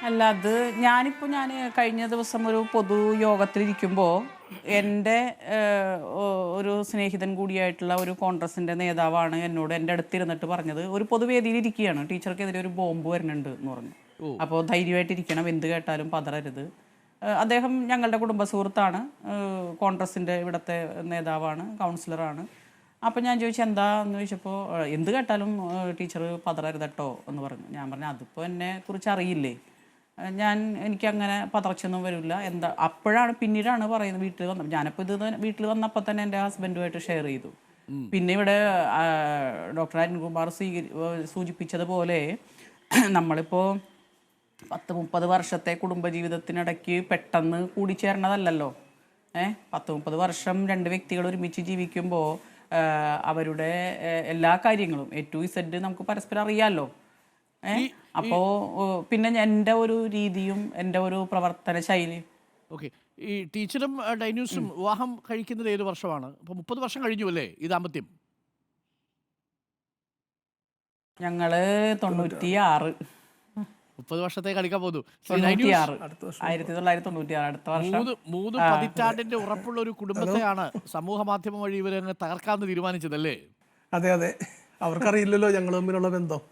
അല്ല അത് ഞാൻ കഴിഞ്ഞ ദിവസം ഒരു പൊതുയോഗത്തിലിരിക്കുമ്പോൾ എൻ്റെ ഒരു സ്നേഹിതൻ കൂടിയായിട്ടുള്ള ഒരു കോൺഗ്രസിൻ്റെ നേതാവാണ് എന്നോട് എൻ്റെ അടുത്തിരുന്നിട്ട് പറഞ്ഞത്, ഒരു പൊതുവേദിയിൽ ഇരിക്കുകയാണ്, ടീച്ചർക്കെതിരെ ഒരു ബോംബ് വരുന്നുണ്ട് എന്ന് പറഞ്ഞു. അപ്പോൾ ധൈര്യമായിട്ടിരിക്കണം, എന്ത് കേട്ടാലും പതറരുത്. അദ്ദേഹം ഞങ്ങളുടെ കുടുംബ സുഹൃത്താണ്, കോൺഗ്രസിൻ്റെ ഇവിടുത്തെ നേതാവാണ്, കൗൺസിലറാണ്. അപ്പം ഞാൻ ചോദിച്ചു എന്താന്ന് ചോദിച്ചപ്പോൾ എന്ത് കേട്ടാലും ടീച്ചർ പതറരുതട്ടോ എന്ന് പറഞ്ഞു. ഞാൻ പറഞ്ഞു അതിപ്പോൾ എന്നെക്കുറിച്ച് അറിയില്ലേ, എനിക്കങ്ങനെ പതർച്ചയൊന്നും വരില്ല. അപ്പോഴാണ് പിന്നീടാണ് പറയുന്നത് വീട്ടിൽ വന്ന. ഞാനിപ്പോൾ ഇത് വീട്ടിൽ വന്നപ്പോൾ തന്നെ എൻ്റെ ഹസ്ബൻഡുമായിട്ട് ഷെയർ ചെയ്തു. പിന്നെ ഇവിടെ ഡോക്ടർ അരുൺകുമാർ സൂചിപ്പിച്ചതുപോലെ നമ്മളിപ്പോൾ 10-30 വർഷത്തെ കുടുംബജീവിതത്തിനിടയ്ക്ക് പെട്ടെന്ന് കൂടിച്ചേരണതല്ലല്ലോ. 10-30 വർഷം രണ്ട് വ്യക്തികൾ ഒരുമിച്ച് ജീവിക്കുമ്പോൾ അവരുടെ എല്ലാ കാര്യങ്ങളും A to Z നമുക്ക് പരസ്പരം അറിയാമല്ലോ. അപ്പോൾ പിന്നെ എൻ്റെ ഒരു രീതിയും എൻ്റെ ഒരു പ്രവർത്തന ശൈലിയും. ഓക്കെ, ഈ ടീച്ചറും ഡൈന്യൂസും വിവാഹം കഴിക്കുന്നത് ഏത് വർഷമാണ്? അപ്പോൾ 30 വർഷം കഴിഞ്ഞു അല്ലേ ഈ ദാമ്പത്യം? ഞങ്ങള് 96 30 വർഷത്തേക്ക് കളിക്കാൻ പോകുന്നു. 1996 അടുത്ത വർഷം. മൂന്ന് പതിറ്റാണ്ടിന്റെ ഉറപ്പുള്ള ഒരു കുടുംബത്തെയാണ് സമൂഹ മാധ്യമം വഴി ഇവരങ്ങ് തകർക്കാമെന്ന് തീരുമാനിച്ചതല്ലേ? അതെ അതെ, അവർക്കറിയില്ലല്ലോ ഞങ്ങൾ തമ്മിലുള്ള ബന്ധം.